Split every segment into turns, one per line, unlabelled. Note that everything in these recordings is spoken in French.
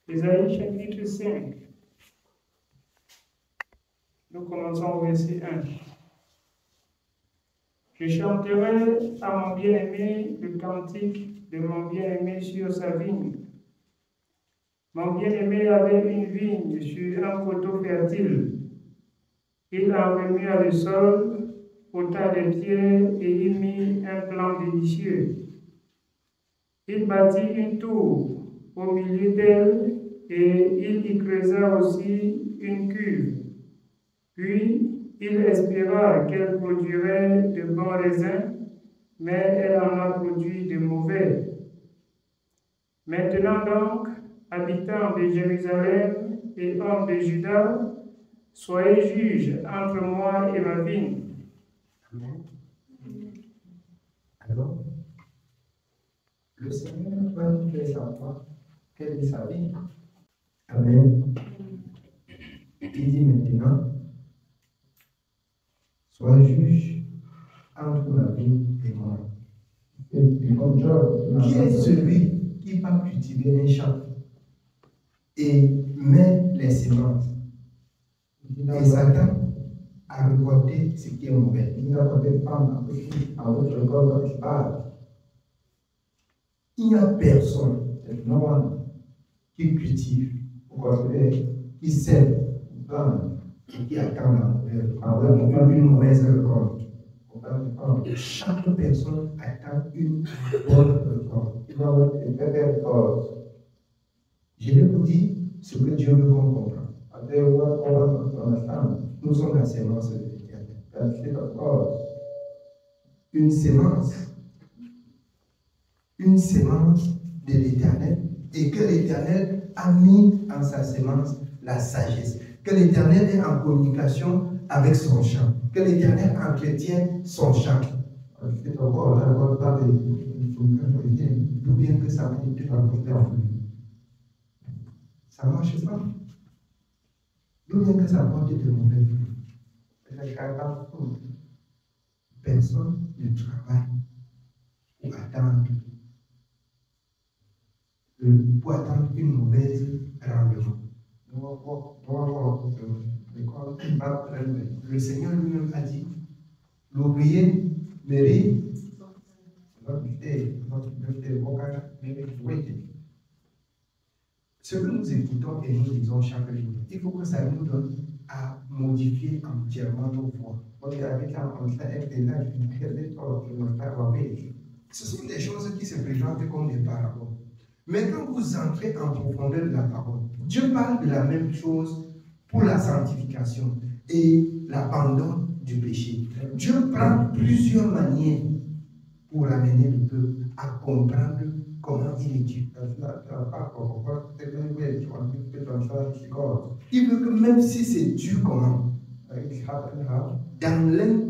Ésaïe chapitre 5. Nous commençons au verset 1. Je chanterai à mon bien-aimé le cantique de mon bien-aimé sur sa vigne. Mon bien-aimé avait une vigne sur un coteau fertile. Il en remua le sol, ôta des pierres et y mit un plan délicieux. Il bâtit une tour au milieu d'elle et il y creusa aussi une cuve. Puis il espéra qu'elle produirait de bons raisins, mais elle en a produit de mauvais. Maintenant donc, habitants de Jérusalem et hommes de Juda, soyez juges entre moi et ma vigne.
Amen. Alors, le Seigneur va nous faire savoir quelle est sa vie. Amen. Il dit maintenant, sois juge entre ma vie et moi. Qui est celui qui va cultiver un champ et met les semences et s'attend à récolter ce qui est mauvais? Il n'y a personne, qui cultive, qui sème, et qui attend une mauvaise récolte. Chaque personne attend une bonne récolte. Je vais vous dire ce que Dieu veut qu'on comprenne. Nous sommes la sémence de l'Éternel. Une sémence de l'Éternel, et que l'Éternel a mis en sa sémence la sagesse, que l'Éternel est en communication avec son champ, que l'Éternel entretient son champ. D'où bien que ça ne marche pas. D'où bien que ça porte de mauvais fruits. Personne ne travaille pour attendre une mauvaise rendement. Le Seigneur lui-même a dit, l'ouvrier mérite. Ce que nous écoutons et nous disons chaque jour, il faut que ça nous donne à modifier entièrement nos voix. Ce sont des choses qui se présentent comme des paraboles. Mais quand vous entrez en profondeur de la parole, Dieu parle de la même chose pour la sanctification et l'abandon du péché. Dieu prend plusieurs manières pour amener le peuple à comprendre comment il est Dieu. Il veut que même si c'est Dieu comment, dans l'un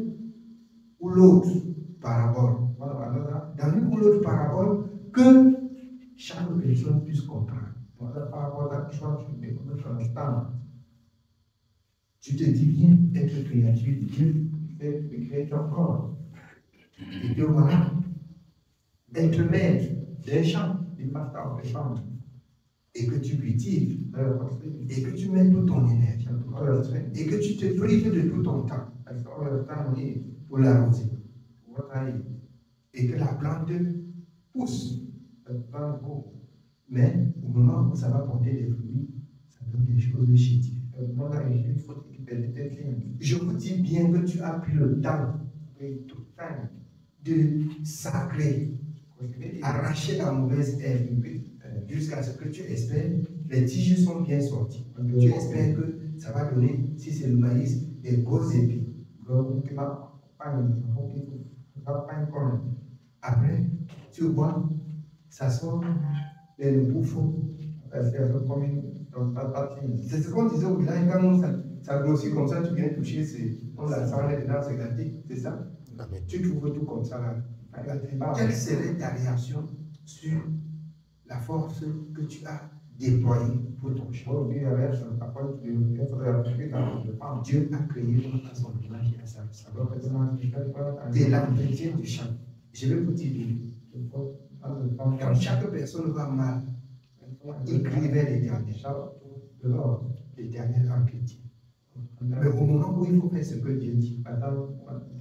ou l'autre parabole, que chaque personne puisse comprendre. Tu te dis bien être créature de Dieu, et que voilà, être maître d'un champ, et que tu cultives, et que tu mets toute ton énergie, et que tu te prives de tout ton temps pour l'arroser, et que la plante pousse. Mais au moment où ça va porter des fruits, ça donne des choses chétives. Je vous dis bien que tu as pris le temps de sacrer, arracher la mauvaise herbe jusqu'à ce que tu espères les tiges sont bien sorties. Tu espères que ça va donner, si c'est le maïs, des beaux épis. Après, tu vois, ça sort les bouffons. C'est ce qu'on disait au village, quand ça grossit comme ça, tu viens toucher, on la sent dedans, c'est gâté, c'est ça? Amen. Tu trouves tout comme ça là. Quelle serait ta réaction sur la force que tu as déployée pour ton champ? Dieu a créé l'homme à son image et à sa ressemblance. Et l'entretien du champ. Je vais vous dire, quand chaque personne va mal, il criait l'Éternel. L'Éternel en pitié. Mais au moment où il faut faire ce que Dieu dit,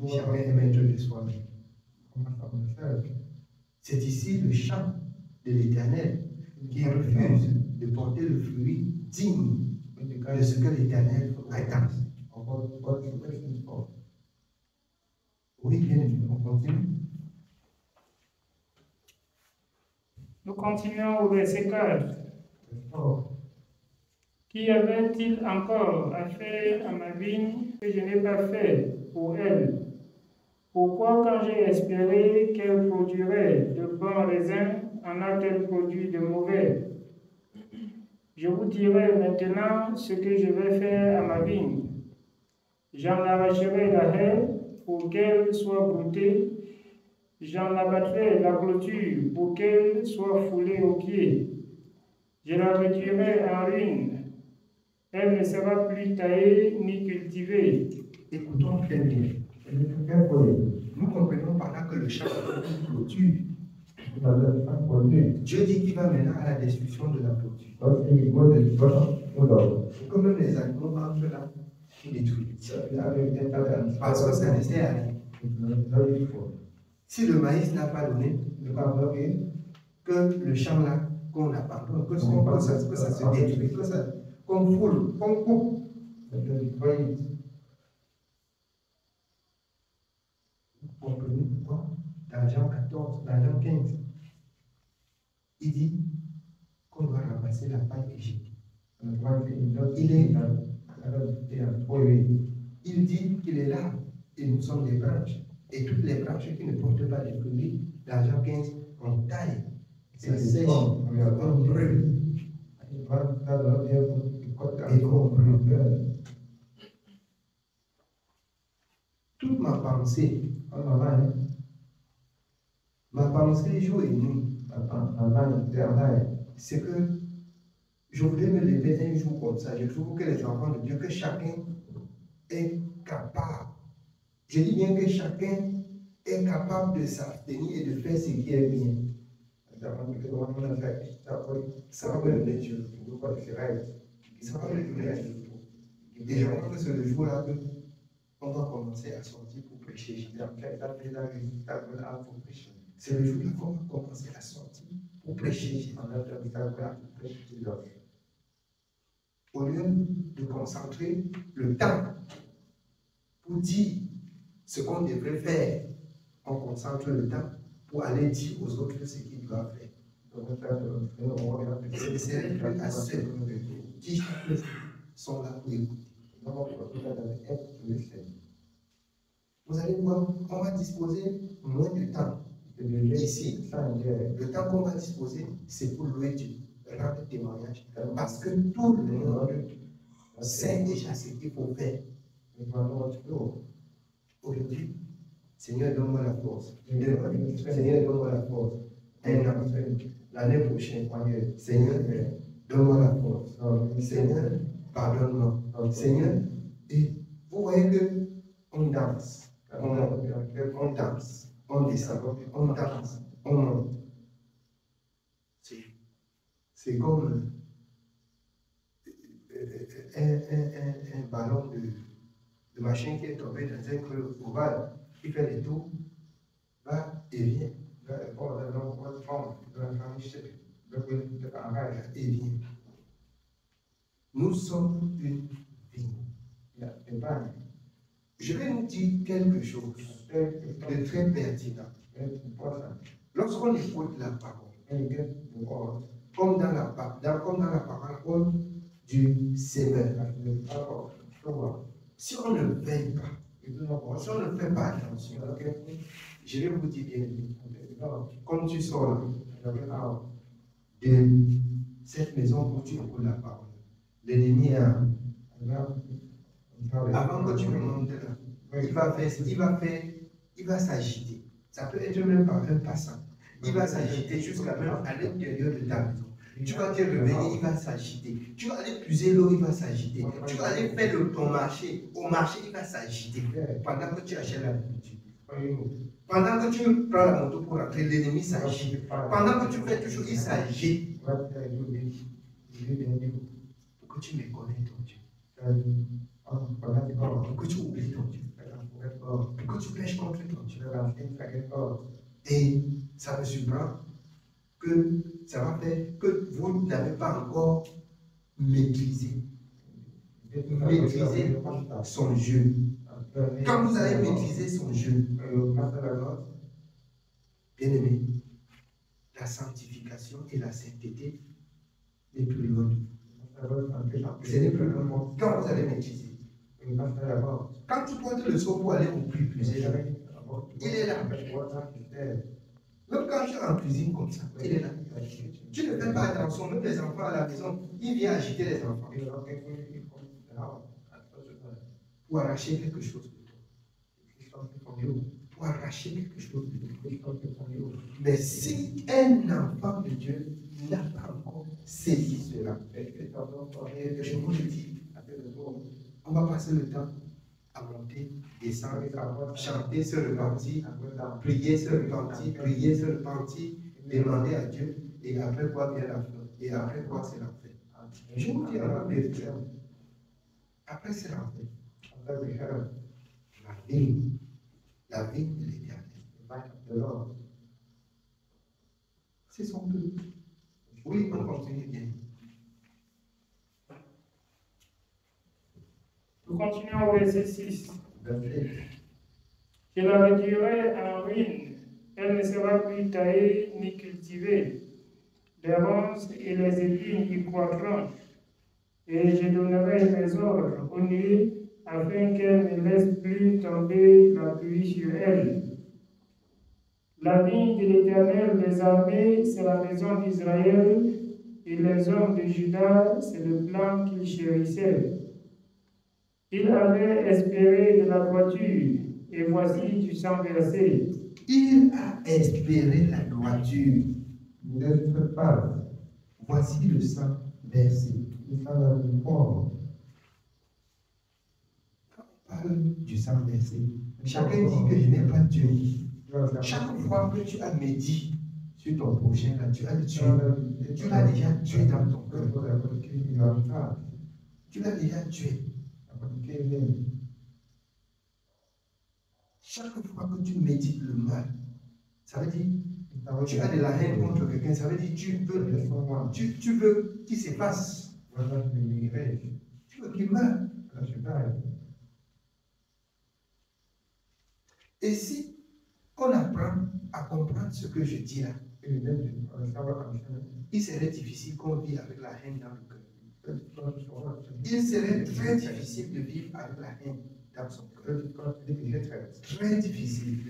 chacun est maître de soi-même. C'est ici le chant de l'Éternel qui refuse de porter le fruit digne de ce que l'Éternel attend. Oui, bien évidemment, on continue.
Nous continuons au verset 4. Qu'y avait-il encore à faire à ma vigne que je n'ai pas fait pour elle? Pourquoi, quand j'ai espéré qu'elle produirait de bons raisins, en a-t-elle produit de mauvais? Je vous dirai maintenant ce que je vais faire à ma vigne. J'en arracherai la haie pour qu'elle soit broutée. J'en abattrai la clôture pour qu'elle soit foulée aux pieds. Je la réduirai en ruine. Elle ne sera plus taillée ni cultivée.
Écoutons très bien. Nous comprenons par là que le chant est une clôture. Dieu dit qu'il va maintenant à la destruction de la clôture. Quand même les animaux entrent là, ils détruisent. Parce que ça ne sert à rien. Si le maïs n'a pas donné, que le champ là, qu'on abandonne, que ça se détruit, qu'on foule, qu'on coupe. Vous comprenez pourquoi? Dans Jean 14, dans Jean 15, il dit qu'on doit ramasser la paille et jeter. Il dit qu'il est là et nous sommes des branches. Et toutes les branches qui ne portent pas de fruits, dans Jean 15, on taille, ça sèche, on brûle. Et qu'on brûle. Toute ma pensée jour et nuit, c'est que je voulais me lever un jour comme ça. Je trouve que les enfants de Dieu, que chacun est capable. Je dis bien que chacun est capable de s'abstenir et de faire ce qui est bien. Ça va me donner Dieu. Ça va me donner Dieu. Et je crois que c'est le jour-là qu'on va commencer à sortir pour prêcher. C'est le jour-là qu'on va commencer à sortir pour prêcher. Au lieu de concentrer le temps pour dire ce qu'on devrait faire, on concentre le temps pour aller dire aux autres ce qu'ils doivent faire. C'est les plus à ceux qui sont là pour écouter. Vous allez voir, on va disposer moins de temps ici. Le temps qu'on va disposer, c'est pour louer Dieu, rendre témoignage. Parce que tout le monde sait déjà ce qu'il faut faire. Aujourd'hui, Seigneur, donne-moi la force. Seigneur, donne-moi la force. L'année prochaine, Seigneur, donne-moi la force. Seigneur, pardonne-moi. Seigneur, et vous voyez que on danse. On danse. On descend. On danse. On monte. C'est comme un ballon de machine qui est tombé dans un creux ovale, qui fait les tours, va et vient. Et vient. Nous sommes une vigne. Je vais nous dire quelque chose de très pertinent. Lorsqu'on écoute la parole, comme dans la parole du Seigneur, si on ne veille pas, si on ne fait pas attention, je vais vous dire bien, comme tu sors là, de cette maison où tu écoutes la parole, l'ennemi a, avant que tu me montes là, il va s'agiter. Ça peut être même par un passant. Il va s'agiter jusqu'à même à l'intérieur de ta maison. Tu vas te réveiller, il va s'agiter. Tu vas aller puiser l'eau, il va s'agiter. Tu vas aller faire ton marché. Au marché, il va s'agiter. Pendant que tu achètes la nourriture. Pendant que tu prends la moto pour rentrer, l'ennemi s'agit. Pendant que tu fais toujours, il s'agit. Pour que tu méconnais ton Dieu. Pour que tu oublies ton Dieu. Pour que tu pêches contre ton Dieu. Et ça me surprend que ça va faire que vous n'avez pas encore maîtrisé son jeu. Quand vous allez maîtriser son jeu, bien aimé, la sanctification et la sainteté n'est plus loin. Ce n'est plus loin. Quand vous allez maîtriser, quand tu portes le seau pour aller au puits puiser, il est là. Même quand tu es en cuisine comme ça, il est là. Tu ne fais pas attention, même les enfants à la maison, il vient agiter les enfants pour arracher quelque chose de toi. Pour arracher quelque chose de toi. Mais si un enfant de Dieu n'a pas encore saisi cela, je vous le dis, on va passer le temps à monter, descendre, chanter, se repentir, prier, se repentir, prier, se repentir, demander à Dieu, et après quoi vient la fin, et après quoi c'est l'enfer. Je vous dis la vérité. Après c'est l'enfer. La vie de l'éternel. C'est son but. Oui, on continue bien.
Nous continuons au verset 6. Je la réduirai en ruine. Elle ne sera plus taillée ni cultivée. Les ronces et les épines y croîtront. Et je donnerai mes ordres aux nuées afin qu'elle ne laisse plus tomber la pluie sur elle. La vigne de l'Éternel des armées, c'est la maison d'Israël, et les hommes de Juda, c'est le plan qu'il chérissait. Il avait espéré de la droiture, et voici du sang versé.
Il a espéré la droiture. N'être pas. Voici le sang versé. Quand on parle du sang versé, chacun dit que je n'ai pas Dieu. Chaque fois que tu as médit sur ton prochain, là, tu as tué. Tu l'as déjà tué dans ton cœur. Tu l'as déjà tué. Chaque fois que tu médites le mal, ça veut dire tu as de la haine contre quelqu'un, ça veut dire tu veux qu'il s'efface. Tu veux qu'il meure. Et si on apprend à comprendre ce que je dis là, il serait difficile qu'on vive avec la haine dans le cœur. Il serait très difficile de vivre avec la haine dans son cœur. Très difficile.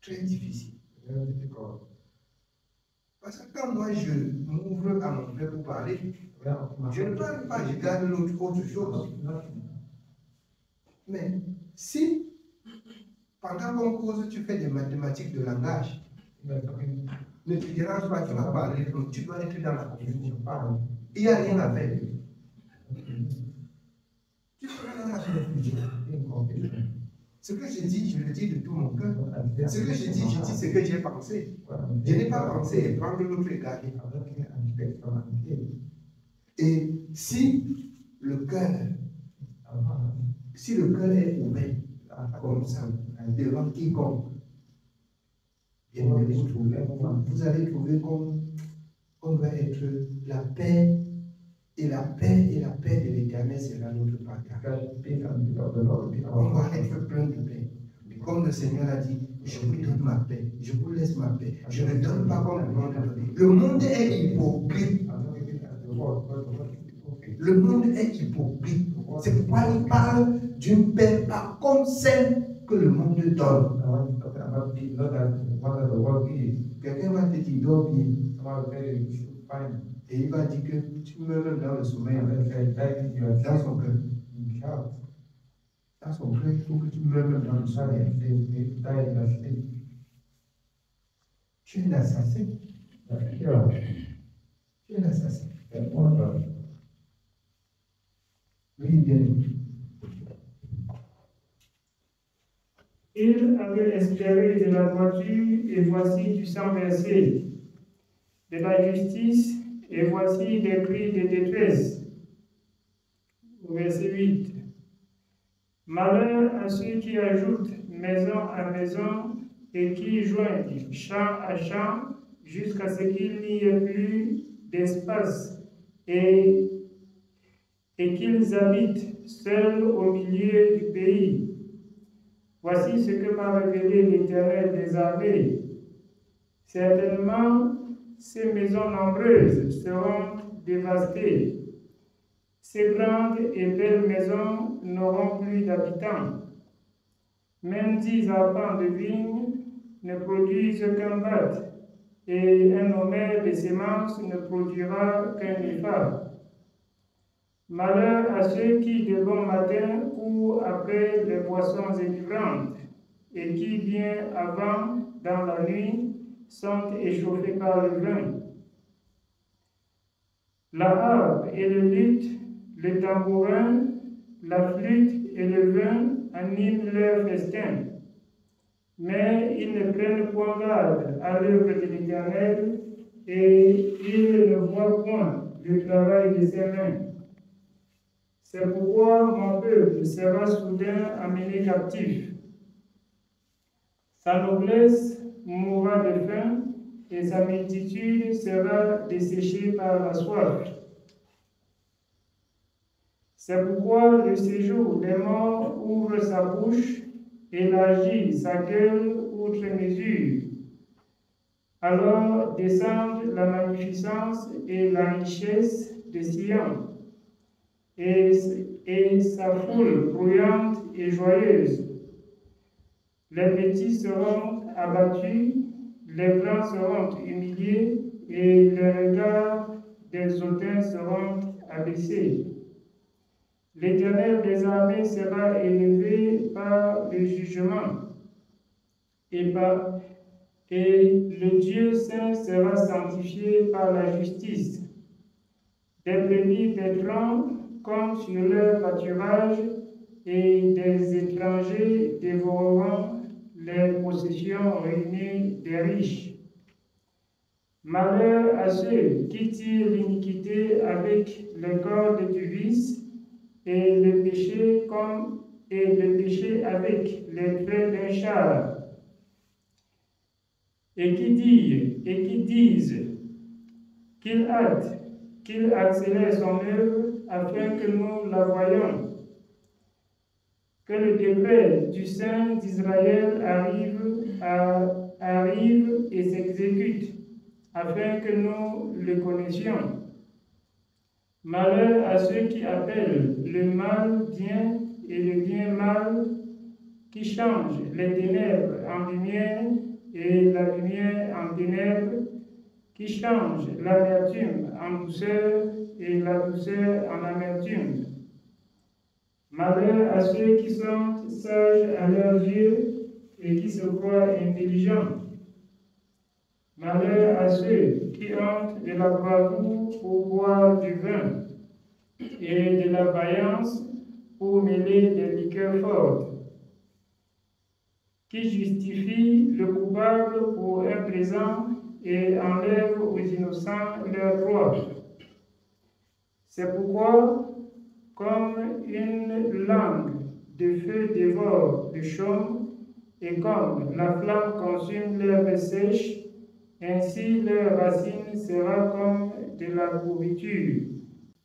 Très difficile. Parce que quand moi je m'ouvre à mon frère pour parler, je ne parle pas, je garde autre chose. Mais si pendant qu'on cause, tu fais des mathématiques de langage, ne te dérange pas, tu vas parler, donc tu dois être dans la confusion. Il n'y a rien à faire. Tu seras dans la confusion. Ce que je dis, je le dis de tout mon cœur. Ce que je dis ce que j'ai pensé. Je n'ai pas pensé et prendre l'autre égaré. Et si le cœur est ouvert, comme ça, devant quiconque, vous allez trouver qu'on doit être la paix. Et la paix de l'Éternel sera notre partage. On va être plein de paix. Comme le Seigneur a dit, je vous donne ma paix, je vous laisse ma paix. Je ne donne pas comme le monde a donné. Le monde est hypocrite. Le monde est hypocrite. C'est pourquoi il parle d'une paix pas comme celle que le monde donne. Quelqu'un va te dire, dors bien. Et il va dire que tu meurs dans le sommeil dans son cœur. Dans son cœur, il faut que tu meurs dans le sommeil. Tu es un assassin. Tu es un assassin. Oui, bien.
Il avait espéré de la droiture, et voici du sang versé, de la justice, et voici des cris de détresse. Au verset 8. Malheur à ceux qui ajoutent maison à maison et qui joignent champ à champ jusqu'à ce qu'il n'y ait plus d'espace et qu'ils habitent seuls au milieu du pays. Voici ce que m'a révélé l'Éternel des armées. Certainement, ces maisons nombreuses seront dévastées. Ces grandes et belles maisons n'auront plus d'habitants. Même 10 arpents de vigne ne produisent qu'un batte, et un homère de semences ne produira qu'un épha. Malheur à ceux qui, de bon matin, courent après les boissons énivrantes, et qui, bien avant, dans la nuit, sont échauffés par le vin. La harpe et le luth, le tambourin, la flûte et le vin animent leur festin. Mais ils ne prennent point garde à l'œuvre de l'Éternel et ils ne voient point le travail de ses mains. C'est pourquoi mon peuple sera soudain amené captif. Sa noblesse mourra de faim et sa multitude sera desséchée par la soif. C'est pourquoi le séjour des morts ouvre sa bouche, élargit sa gueule outre mesure. Alors descendent la magnificence et la richesse de Sion, et sa foule bruyante et joyeuse. Les petits seront abattus, les grands seront humiliés, et les regards des hautains seront abaissés. L'Éternel des armées sera élevé par le jugement, et le Dieu saint sera sanctifié par la justice. Des brebis paîtront comme sur leur pâturage, et des étrangers dévoreront les possessions ruinées des riches. Malheur à ceux qui tirent l'iniquité avec les cordes du vice, et le péché avec les traits d'un char, et qui disent qu'il hâte, qu'il accélère son œuvre afin que nous la voyions, que le décret du Saint d'Israël arrive et s'exécute, afin que nous le connaissions. Malheur à ceux qui appellent le mal bien et le bien mal, qui changent les ténèbres en lumière et la lumière en ténèbres, qui changent l'amertume en douceur et la douceur en amertume. Malheur à ceux qui sont sages à leurs yeux et qui se croient intelligents. Malheur à ceux qui ont de la bravoure pour boire du vin et de la vaillance pour mêler des liqueurs fortes, qui justifient le coupable pour un présent et enlèvent aux innocents leur droit. C'est pourquoi, comme une langue de feu dévore le chaume, et comme la flamme consume l'herbe sèche, ainsi leur racine sera comme de la pourriture,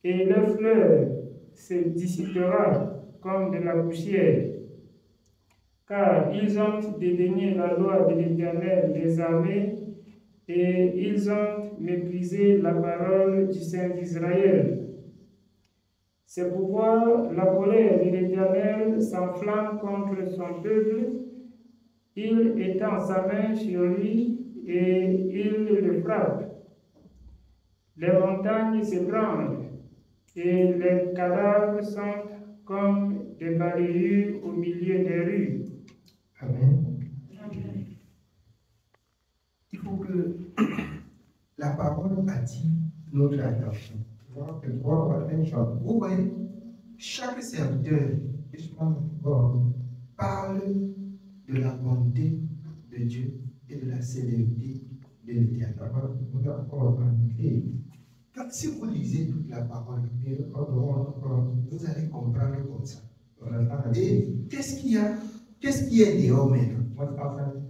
et leur fleur se dissipera comme de la poussière. Car ils ont dédaigné la loi de l'Éternel des armées, et ils ont méprisé la parole du Saint d'Israël. C'est pourquoi la colère de l'Éternel s'enflamme contre son peuple, il étend sa main sur lui, et il le frappe. Les montagnes s'ébranlent, et les cadavres sont comme des balayures au milieu des rues.
Amen. Il faut que la parole attire notre attention. Vous voyez, chaque serviteur parle de la bonté de Dieu et de la sévérité de l'Éternel. Si vous lisez toute la parole, vous allez comprendre comme ça. Et qu'est-ce qui est dehors maintenant?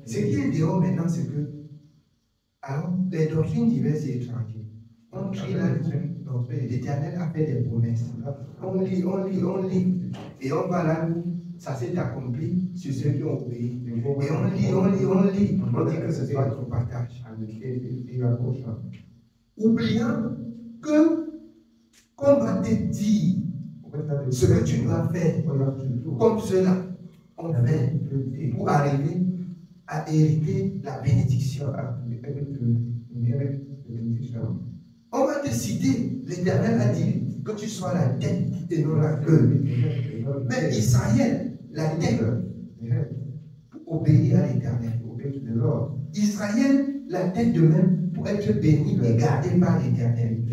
Ce qui est dehors maintenant, c'est que alors, les doctrines diverses et étrangères, on crie là, l'Éternel a fait des promesses. On lit, et on va là où ça s'est accompli sur ceux qui ont obéi. Et on lit, on dit que ce soit notre partage. Oubliant que qu'on va te dire ce que tu dois faire, comme cela, on fait pour arriver à hériter la bénédiction. On va te citer, l'Éternel a dit que tu sois la tête et non la queue. Mais Israël, la tête, pour obéir à l'Éternel. Israël, la tête de même, pour être béni et gardé par l'Éternel.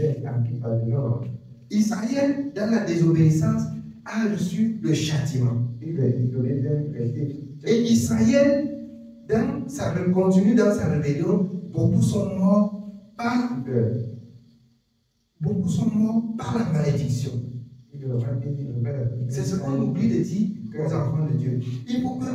Israël, dans la désobéissance, a reçu le châtiment. Et Israël, continue dans sa rébellion, beaucoup sont morts par la malédiction. C'est ce qu'on oublie de dire aux enfants de Dieu. Il faut que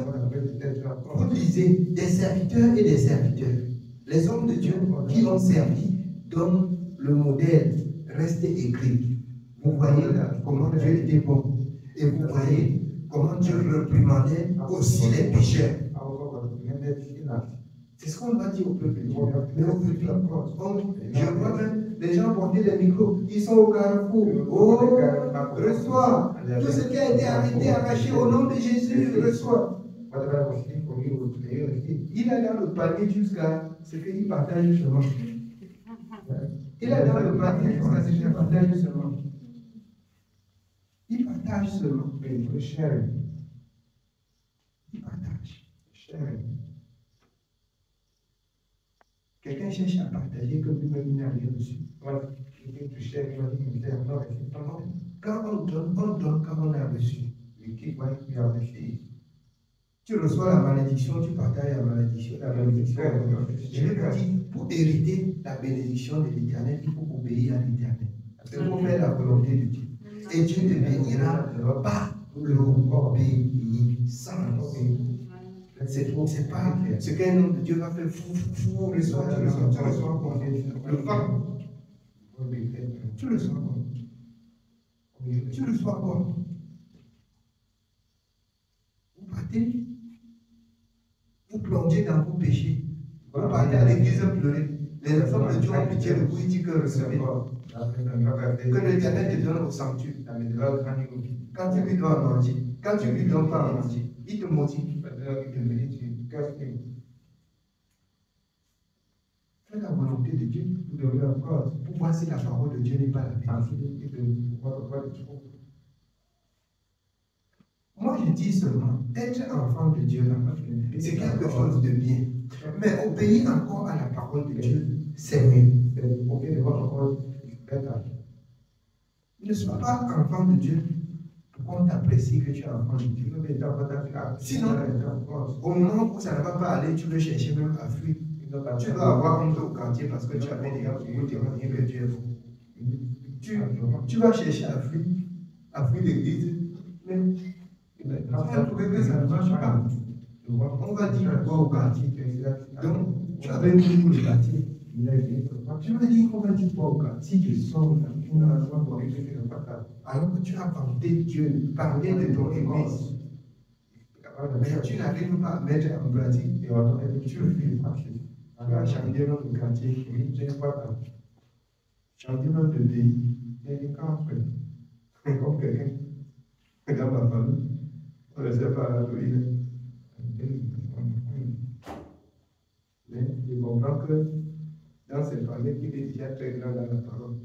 vous lisez des serviteurs et des serviteurs. Les hommes de Dieu qui ont servi, dont le modèle reste écrit. Vous voyez comment Dieu était bon. Et vous voyez comment Dieu réprimandait aussi les pécheurs. C'est ce qu'on doit dire au peuple. Mais aujourd'hui, je vois même les gens porter les micros, ils sont au carrefour. Oh, reçois. Tout ce qui a été arrêté, arraché au nom de Jésus, reçois. Il a dans le panier jusqu'à ce qu'il partage seulement. Il a dans le panier jusqu'à ce qu'il partage seulement. Il partage seulement. Il partage. Quelqu'un cherche à partager que lui-même n'a rien reçu. Quand on donne quand on a reçu. Tu reçois la malédiction, tu partages la malédiction. Je vais vous dire, pour hériter la bénédiction de l'Éternel, il faut obéir à l'Éternel. Il faut faire la volonté de Dieu. Et Dieu te bénira par l'obéissance. C'est pas ce qu'un homme de Dieu va faire fou, reçois, tu reçois quoi? Le vent. Tu reçois quoi? Tu reçois quoi? Vous partez, vous plongez dans vos péchés. Vous partez à l'église pleurer. Les hommes de Dieu ont pitié de vous, ils disent que recevez. Que l'Éternel te donne au sanctuaire. Quand tu lui dois manger, quand tu lui donnes pas à manger, il te motive. Fais la volonté de Dieu pour voir si la parole de Dieu n'est pas la vérité. Moi, je dis seulement, être enfant de Dieu, c'est quelque chose de bien. Mais obéir encore à la parole de Dieu, c'est mieux. Ne sois pas enfant de Dieu pour qu'on t'apprécie que tu es enfant de Dieu. Sinon, au moment où ça ne va pas aller, tu veux chercher même à fuir. Tu dois avoir honte au quartier parce que tu as fait des gens qui vont témoigner que Dieu est bon. Tu vas chercher à fuir l'église, mais tu vas trouver que ça ne marche pas. On va dire quoi au quartier? Donc, tu avais mis pour le quartier. Tu vas dire qu'on va dire quoi au quartier? Si tu sors là, alors que tu as vanté Dieu, parlé de ton église. Mais tu n'arrives pas à mettre en pratique. Tu refuses. Tu as changé notre quartier. Changé notre pays. Comme quelqu'un dans ma famille, on ne sait pas d'où il est. Mais je comprends que dans cette famille, il est déjà très grand dans la parole.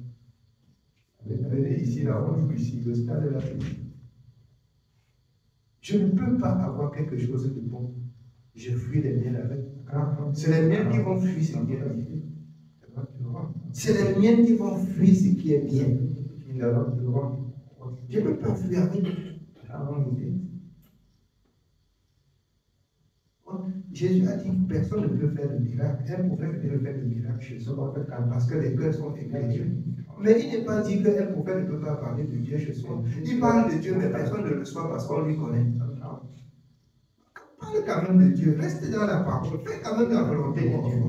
Venez ici, là, on joue ici, le stade de la vie. Je ne peux pas avoir quelque chose de bon. Je fuis les miens avec. C'est les miens qui vont fuir ce qui est bien. C'est les miens qui vont fuir ce qui est bien. Je ne peux pas fuir avec. Jésus a dit que personne ne peut faire de miracle. Un prophète ne peut faire de miracle chez soi parce que les cœurs sont égrenés. Mais il n'est pas dit qu'un prophète ne peut pas parler de Dieu chez soi. Il parle de Dieu, mais personne ne le reçoit parce qu'on lui connaît. Parle quand même de Dieu. Reste dans la parole. Fais quand même la volonté de Dieu.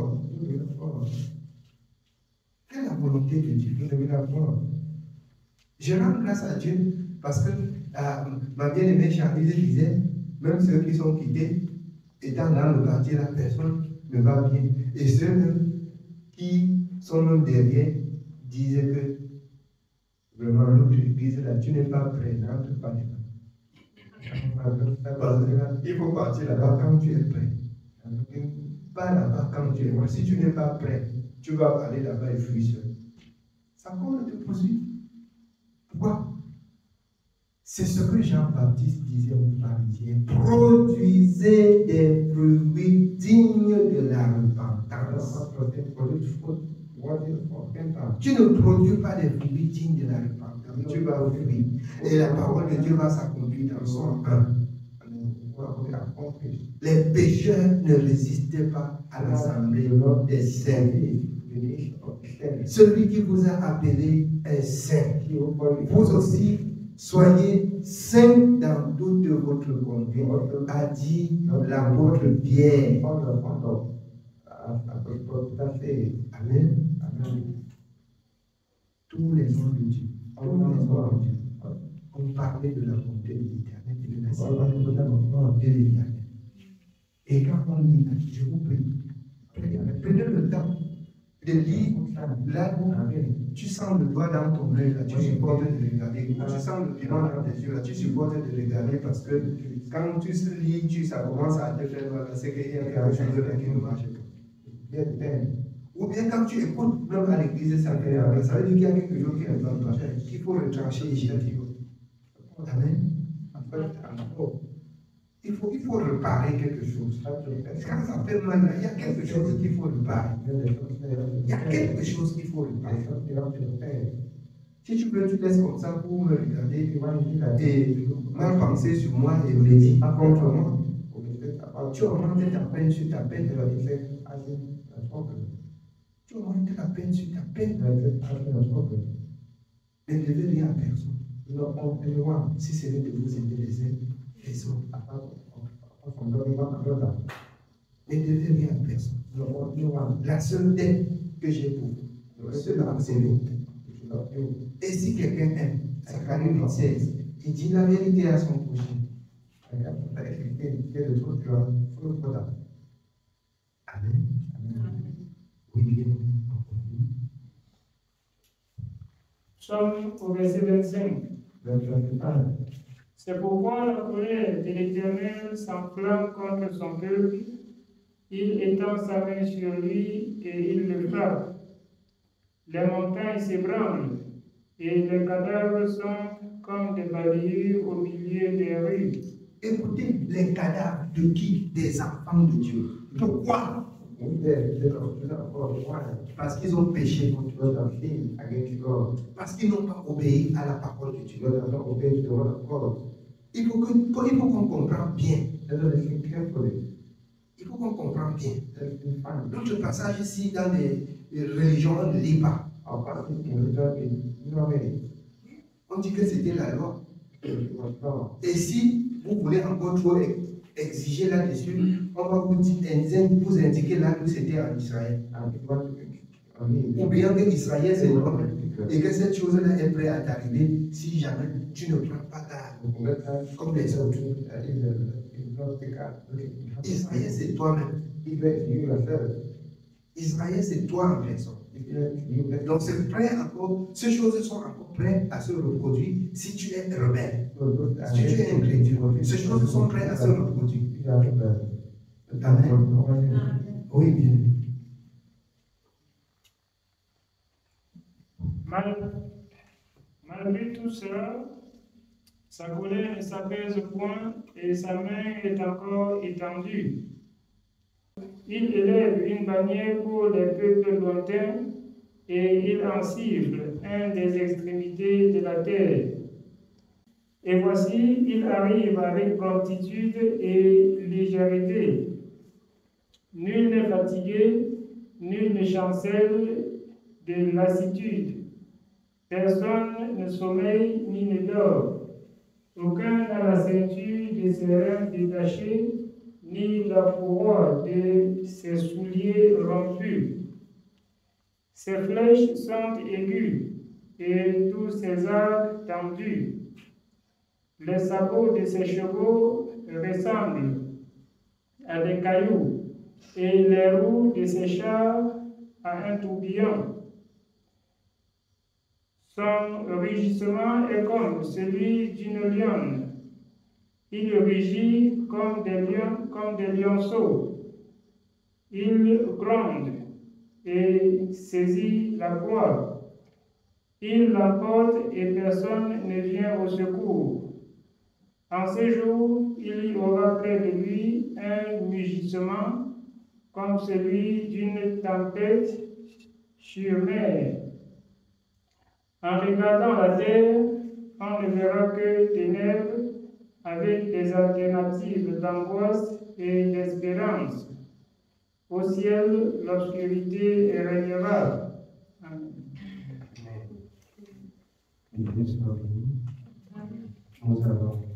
Fais la volonté de Dieu. Je rends grâce à Dieu parce que ma bien-aimée Charlie disait, même ceux qui sont quittés, étant dans le quartier, la personne ne va bien. Et ceux même qui sont même derrière disaient que vraiment l'autre église là, tu n'es pas présente, pas il faut partir là-bas quand tu es prêt. Pas là-bas quand tu es prêt. Si tu n'es pas prêt, tu vas aller là-bas et fuir seul. Ça compte te poursuivre. Pourquoi? C'est ce que Jean-Baptiste disait aux pharisiens. Produisez des fruits dignes de la repentance. Tu ne produis pas des fruits dignes de la repentance. Tu vas fuir. Et la parole de Dieu va s'accomplir dans son âme. Les pécheurs ne résistaient pas à l'assemblée des saints. Celui qui vous a appelé est saint. Vous aussi, soyez saints dans toute votre conduite, a dit l'apôtre Pierre. Amen. Tous les hommes de Dieu, ont parlé de la bonté de l'Éternel et de la bonté de l'Éternel. Et quand on lit, je vous prie, prenez le temps de lire là où tu sens le doigt dans ton œil, là, tu supportes de regarder. Quand tu sens le bilan dans tes yeux, là, tu supportes de regarder parce que quand tu lis, ça commence à te faire mal, c'est qu'il y a quelque chose qui ne marche pas. Ou bien quand tu écoutes, même à l'église, ça veut dire qu'il y a quelque chose qui est dans toi, qu'il faut retrancher ici. Amen. Il faut réparer quelque chose. Quand ça fait mal, il y a quelque chose qu'il faut réparer. Il y a quelque chose qu'il faut réparer. Si tu veux, tu laisses comme ça pour me regarder et mal penser sur moi et méditer contre moi. Tu augmentes ta peine sur ta peine. Tu augmentes ta peine sur ta peine. Mais ne devez rien à personne. Si c'est de vous aider les uns les autres. Ne devez rien à personne. La seule dette que j'ai pour vous, c'est de vous aimer. Et si quelqu'un aime, Zacharie 8:16, il dit la vérité à son prochain. Amen. Oui, bien.
Somme au verset 25. C'est pourquoi la colère de l'Éternel s'enflamme contre son peuple. Il étend sa main sur lui et il le frappe. Les montagnes s'ébranlent et les cadavres sont comme des balayures au milieu des rues.
Écoutez, les cadavres de qui? Des enfants de Dieu. Pourquoi? Parce qu'ils ont péché contre Dieu. Parce qu'ils n'ont pas obéi à la parole de Dieu. Il faut qu'on comprenne bien. Il faut qu'on comprenne bien. Notre passage ici dans les religions, on ne lit pas. On dit que c'était la loi. Et si vous voulez encore trop exiger là-dessus, on va vous indiquer là que c'était en Israël. Ou bien que Israël c'est l'homme et que cette chose-là est prête à t'arriver si jamais tu ne prends pas garde comme les autres. Israël c'est toi-même. Israël c'est toi en personne. Donc c'est prêt encore, ces choses sont encore prêtes à se reproduire si tu es rebelle. Si tu es incrédule, ces choses sont prêtes à se reproduire. Amen. Oui, bien.
Malgré tout cela, sa colère ne s'apaise point et sa main est encore étendue. Il élève une bannière pour les peuples lointains et il en siffle un des extrémités de la terre. Et voici, il arrive avec promptitude et légèreté. Nul n'est fatigué, nul ne chancelle de lassitude. Personne ne sommeille ni ne dort. Aucun n'a la ceinture de ses reins détachée, ni la couronne de ses souliers rompus. Ses flèches sont aiguës et tous ses arcs tendus. Les sabots de ses chevaux ressemblent à des cailloux et les roues de ses chars à un tourbillon. Son rugissement est comme celui d'une lionne. Il rugit comme des lionceaux. Il gronde et saisit la proie. Il l'emporte et personne ne vient au secours. En ce jour, il y aura près de lui un mugissement comme celui d'une tempête sur mer. En regardant la terre, on ne verra que ténèbres avec des alternatives d'angoisse et d'espérance. Au ciel, l'obscurité régnera. Amen.
Nous allons